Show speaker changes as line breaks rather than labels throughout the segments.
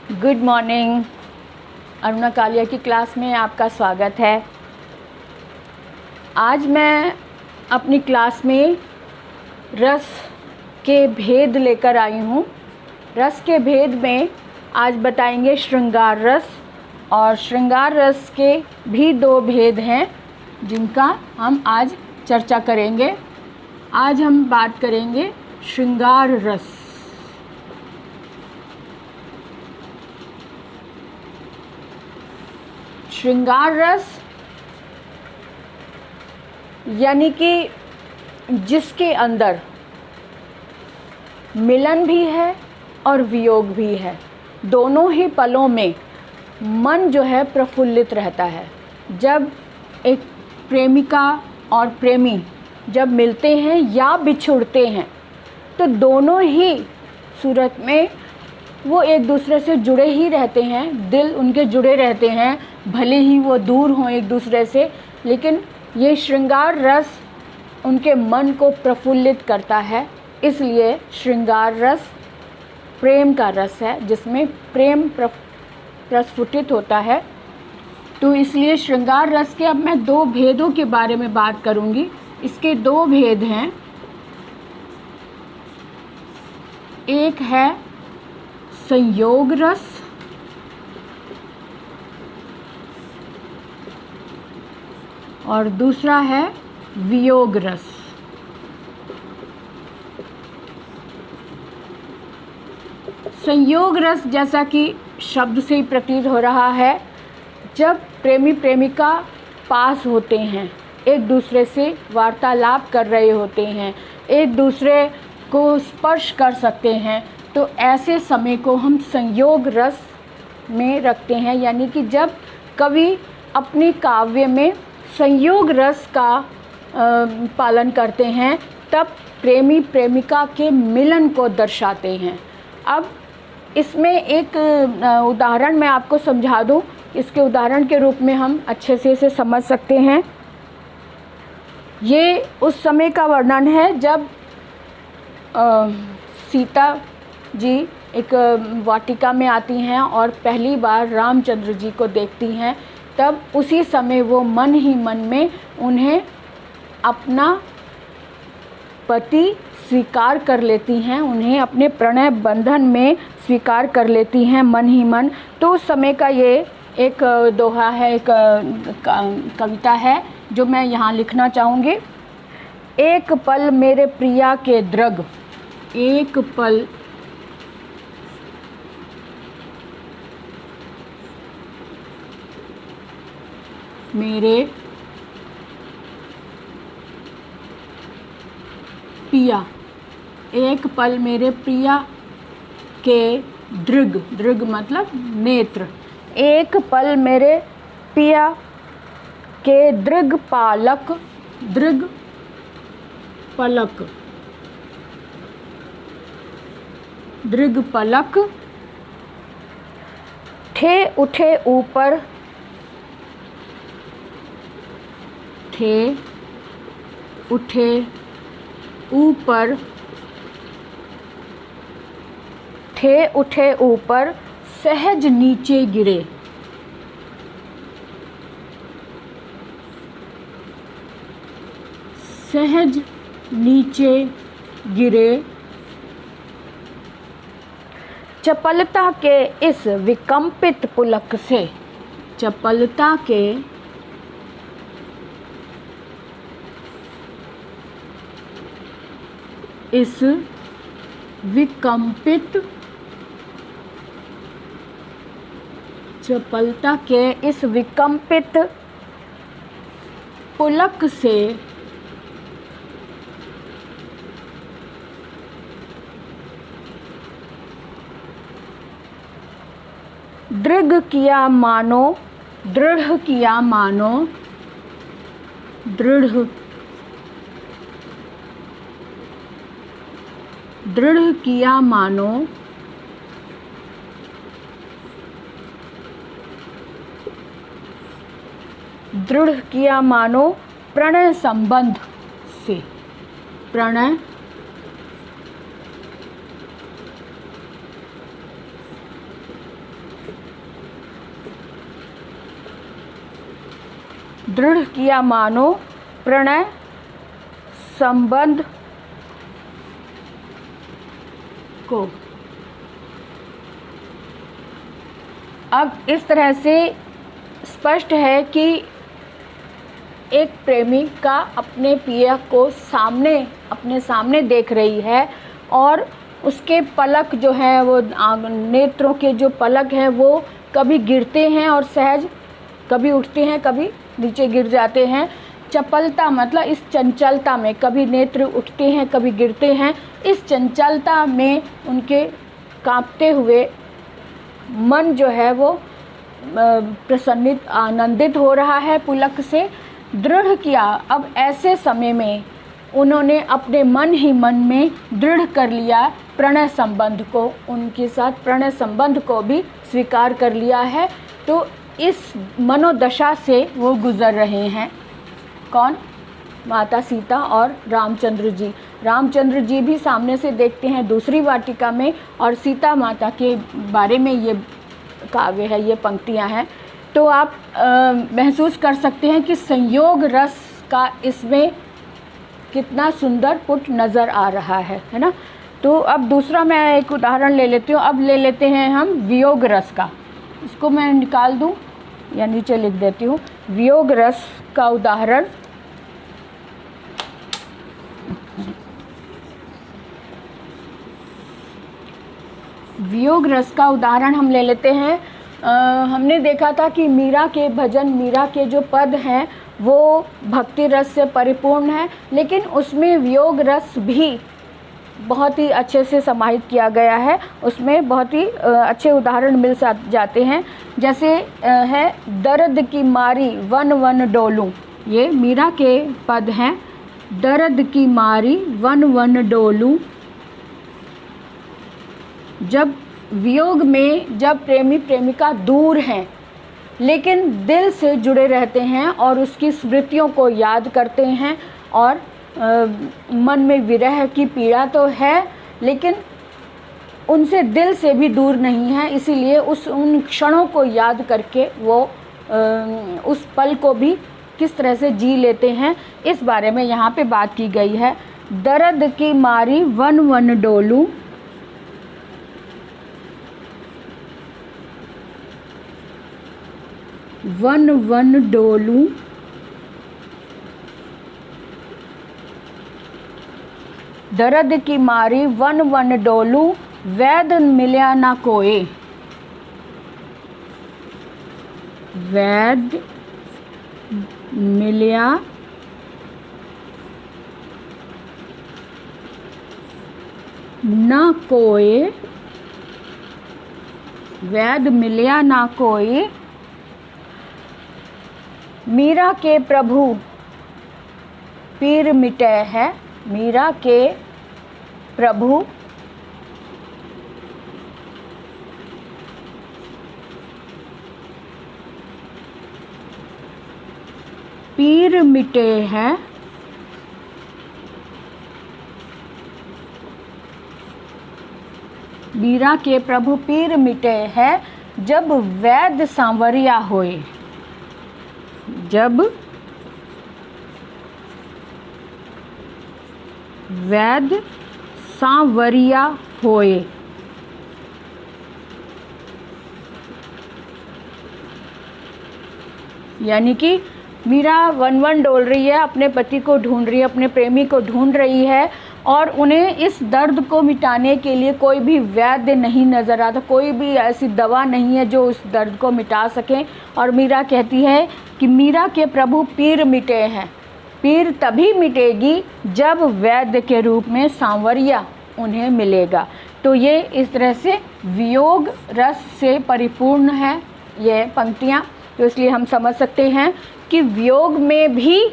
Good morning. Aruna Kaliya की class में आपका स्वागत है। आज मैं अपनी क्लास में रस के भेद लेकर आई हूँ। रस के भेद में आज बताएंगे श्रृंगार रस, और श्रृंगार रस के भी दो भेद हैं जिनका हम आज चर्चा करेंगे। आज हम बात करेंगे श्रृंगार रस। श्रृंगार रस यानी कि जिसके अंदर मिलन भी है और वियोग भी है। दोनों ही पलों में मन जो है प्रफुल्लित रहता है। जब एक प्रेमिका और प्रेमी जब मिलते हैं या बिछुड़ते हैं तो दोनों ही सूरत में वो एक दूसरे से जुड़े ही रहते हैं, दिल उनके जुड़े रहते हैं, भले ही वो दूर हों एक दूसरे से, लेकिन ये श्रृंगार रस उनके मन को प्रफुल्लित करता है। इसलिए श्रृंगार रस प्रेम का रस है, जिसमें प्रेम प्रस्फुटित होता है। तो इसलिए श्रृंगार रस के अब मैं दो भेदों के बारे में बात करूंगी। इसके दो भेद हैं। एक है संयोग रस और दूसरा है वियोग रस। संयोग रस जैसा कि शब्द से ही प्रतीत हो रहा है, जब प्रेमी प्रेमिका पास होते हैं, एक दूसरे से वार्तालाप कर रहे होते हैं, एक दूसरे को स्पर्श कर सकते हैं, तो ऐसे समय को हम संयोग रस में रखते हैं। यानी कि जब कवि अपने काव्य में संयोग रस का पालन करते हैं, तब प्रेमी प्रेमिका के मिलन को दर्शाते हैं। अब इसमें एक उदाहरण मैं आपको समझा दूं। इसके उदाहरण के रूप में हम अच्छे से इसे समझ सकते हैं। ये उस समय का वर्णन है जब सीता जी एक वाटिका में आती हैं और पहली बार रामचंद्र जी को देखती हैं। तब उसी समय वो मन ही मन में उन्हें अपना पति स्वीकार कर लेती हैं, उन्हें अपने प्रणय बंधन में स्वीकार कर लेती हैं मन ही मन। तो उस समय का ये एक दोहा है, एक कविता है जो मैं यहाँ लिखना चाहूँगी। एक पल मेरे प्रिया के दृग, एक पल मेरे पिया, एक पल मेरे प्रिया के दृग, दृग मतलब नेत्र, एक पल मेरे पिया के दृग पालक, दृग पलक, दृग पलक ठे उठे ऊपर, ठे उठे ऊपर, ठे उठे ऊपर सहज नीचे गिरे, सहज नीचे गिरे। चपलता के इस विकम्पित पुलक से, चपलता के इस विकम्पित, चपलता के इस विकम्पित पुलक से दृढ़ किया मानो, दृढ़ किया मानो, दृढ़ दृढ़ किया मानो, दृढ़ किया मानो प्रणय संबंध से, प्रणय दृढ़ किया मानो प्रणय संबंध को। अब इस तरह से स्पष्ट है कि एक प्रेमिका अपने पिया को अपने सामने देख रही है और उसके पलक जो है वो नेत्रों के जो पलक हैं वो कभी गिरते हैं और सहज कभी उठते हैं, कभी नीचे गिर जाते हैं। चपलता मतलब इस चंचलता में, कभी नेत्र उठते हैं कभी गिरते हैं, इस चंचलता में उनके कांपते हुए मन जो है वो प्रसन्नित आनंदित हो रहा है पुलक से। दृढ़ किया, अब ऐसे समय में उन्होंने अपने मन ही मन में दृढ़ कर लिया प्रणय संबंध को, उनके साथ प्रणय संबंध को भी स्वीकार कर लिया है। तो इस मनोदशा से वो गुज़र रहे हैं। कौन? माता सीता और रामचंद्र जी। रामचंद्र जी भी सामने से देखते हैं दूसरी वाटिका में, और सीता माता के बारे में ये काव्य है, ये पंक्तियां हैं। तो आप महसूस कर सकते हैं कि संयोग रस का इसमें कितना सुंदर पुट नज़र आ रहा है ना। तो अब दूसरा मैं एक उदाहरण ले लेती हूँ। अब ले लेते हैं हम वियोग रस का। इसको मैं निकाल दूँ या नीचे लिख देती हूँ। वियोग रस का उदाहरण हम ले लेते हैं। हमने देखा था कि मीरा के भजन, मीरा के जो पद हैं वो भक्ति रस से परिपूर्ण है, लेकिन उसमें वियोग रस भी बहुत ही अच्छे से समाहित किया गया है। उसमें बहुत ही अच्छे उदाहरण मिल जाते हैं। जैसे है दर्द की मारी वन वन डोलूं, ये मीरा के पद हैं। दर्द की मारी वन वन डोलूं, जब वियोग में जब प्रेमी प्रेमिका दूर हैं लेकिन दिल से जुड़े रहते हैं और उसकी स्मृतियों को याद करते हैं, और मन में विरह की पीड़ा तो है लेकिन उनसे दिल से भी दूर नहीं है, इसीलिए उन क्षणों को याद करके वो उस पल को भी किस तरह से जी लेते हैं, इस बारे में यहाँ पे बात की गई है। दर्द की मारी वन वन डोलूं, वन वन डोलूं, दर्द की मारी वन वन डोलूं, वैद मिल्या ना कोई, वैद मिल्या ना कोई, वैद मिल्या ना कोई, मीरा के प्रभु पीर मिटे है। मीरा के प्रभु पीर मिटे हैं, मीरा के प्रभु पीर मिटे हैं, जब वैद सांवरिया होए, जब वैद सांवरिया होए। यानी कि मीरा वन वन डोल रही है, अपने पति को ढूंढ रही है, अपने प्रेमी को ढूंढ रही है, और उन्हें इस दर्द को मिटाने के लिए कोई भी वैद्य नहीं नज़र आता, कोई भी ऐसी दवा नहीं है जो उस दर्द को मिटा सके। और मीरा कहती है कि मीरा के प्रभु पीर मिटे हैं। पीर तभी मिटेगी जब वैद्य के रूप में सांवरिया उन्हें मिलेगा। तो ये इस तरह से वियोग रस से परिपूर्ण है ये पंक्तियाँ। तो इसलिए हम समझ सकते हैं कि वियोग में भी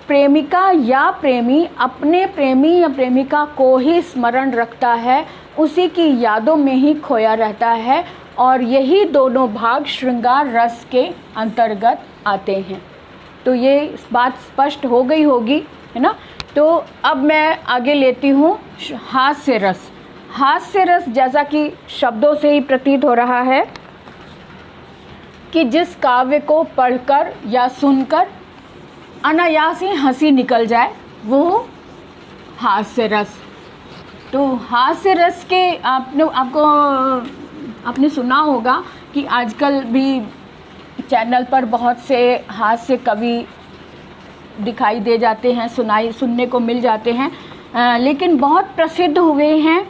प्रेमिका या प्रेमी अपने प्रेमी या प्रेमिका को ही स्मरण रखता है, उसी की यादों में ही खोया रहता है, और यही दोनों भाग श्रृंगार रस के अंतर्गत आते हैं। तो ये बात स्पष्ट हो गई होगी, है ना। तो अब मैं आगे लेती हूँ हास्य रस। हास्य रस जैसा कि शब्दों से ही प्रतीत हो रहा है, कि जिस काव्य को पढ़कर या सुनकर अनायास ही हंसी निकल जाए वो हास्य रस। तो हास्य रस के आपने सुना होगा कि आजकल भी चैनल पर बहुत से हास्य कवि दिखाई दे जाते हैं, सुनने को मिल जाते हैं, लेकिन बहुत प्रसिद्ध हुए हैं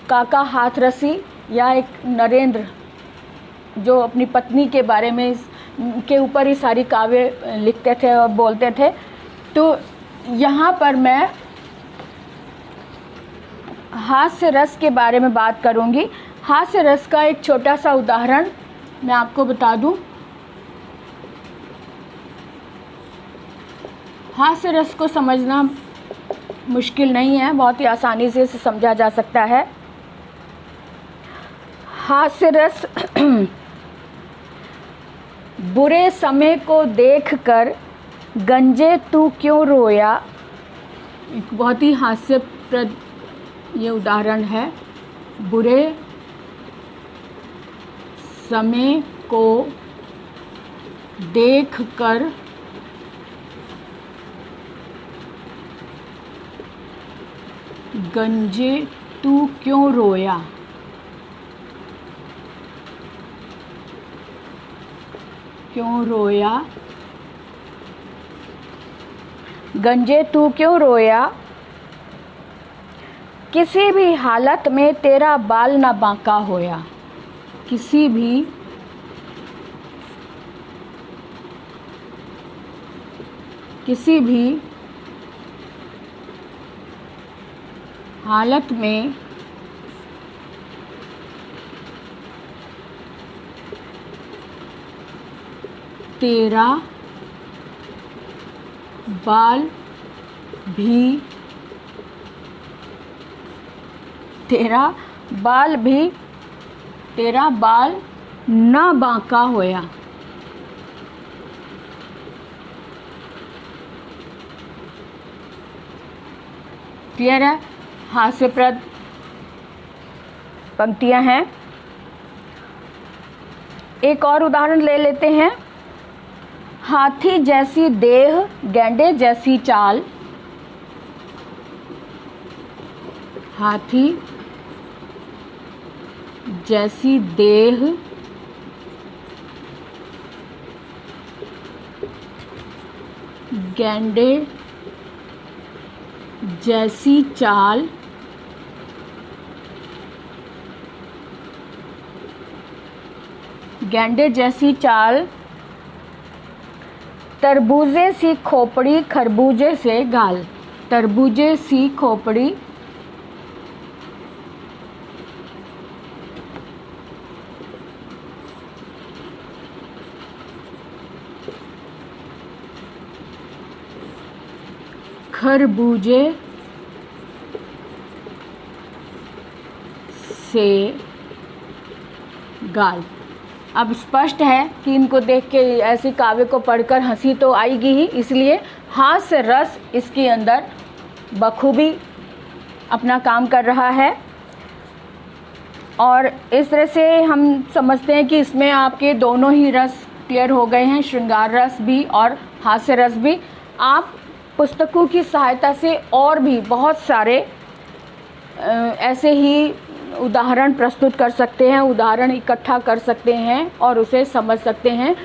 काका हाथरसी या एक नरेंद्र, जो अपनी पत्नी के बारे में के ऊपर ही सारी काव्य लिखते थे और बोलते थे। तो यहाँ पर मैं हास्य रस के बारे में बात करूँगी। हास्य रस का एक छोटा सा उदाहरण मैं आपको बता दूँ। हास्य रस को समझना मुश्किल नहीं है, बहुत ही आसानी से इसे समझा जा सकता है। हास्य रस बुरे समय को देखकर गंजे तू क्यों रोया, एक बहुत ही हास्यप्रद ये उदाहरण है। बुरे समय को देखकर गंजे तू क्यों रोया। क्यों रोया, गंजे तू क्यों रोया, किसी भी हालत में तेरा बाल ना बांका होया। किसी भी हालत में तेरा बाल ना बांका होया। क्लियर है? हास्यप्रद पंक्तियां हैं। एक और उदाहरण ले लेते हैं। हाथी जैसी देह, गैंडे जैसी चाल। हाथी जैसी देह, गैंडे जैसी चाल, गैंडे जैसी चाल, तरबूजे सी खोपड़ी खरबूजे से गाल। तरबूजे सी खोपड़ी खरबूजे से गाल। अब स्पष्ट है कि इनको देख के ऐसे काव्य को पढ़कर हंसी तो आएगी ही, इसलिए हास्य रस इसके अंदर बखूबी अपना काम कर रहा है। और इस तरह से हम समझते हैं कि इसमें आपके दोनों ही रस क्लियर हो गए हैं, श्रृंगार रस भी और हास्य रस भी। आप पुस्तकों की सहायता से और भी बहुत सारे ऐसे ही उदाहरण प्रस्तुत कर सकते हैं, उदाहरण इकट्ठा कर सकते हैं और उसे समझ सकते हैं।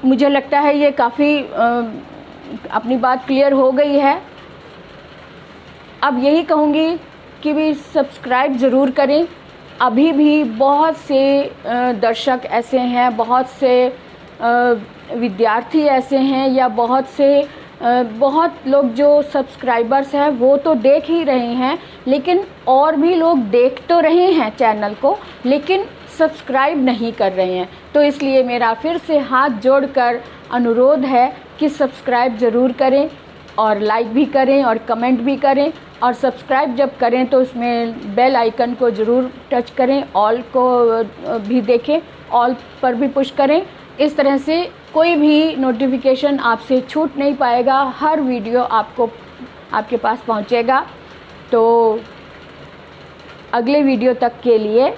मुझे लगता है ये काफ़ी अपनी बात क्लियर हो गई है। अब यही कहूँगी कि भी सब्सक्राइब ज़रूर करें। अभी भी बहुत से दर्शक ऐसे हैं, बहुत से विद्यार्थी ऐसे हैं या बहुत लोग जो सब्सक्राइबर्स हैं वो तो देख ही रहे हैं, लेकिन और भी लोग देख तो रहे हैं चैनल को, लेकिन सब्सक्राइब नहीं कर रहे हैं। तो इसलिए मेरा फिर से हाथ जोड़कर अनुरोध है कि सब्सक्राइब ज़रूर करें और लाइक भी करें और कमेंट भी करें। और सब्सक्राइब जब करें तो उसमें बेल आइकन को ज़रूर टच करें, ऑल को भी देखें, ऑल पर भी पुश करें। इस तरह से कोई भी नोटिफिकेशन आपसे छूट नहीं पाएगा, हर वीडियो आपके पास पहुंचेगा। तो अगले वीडियो तक के लिए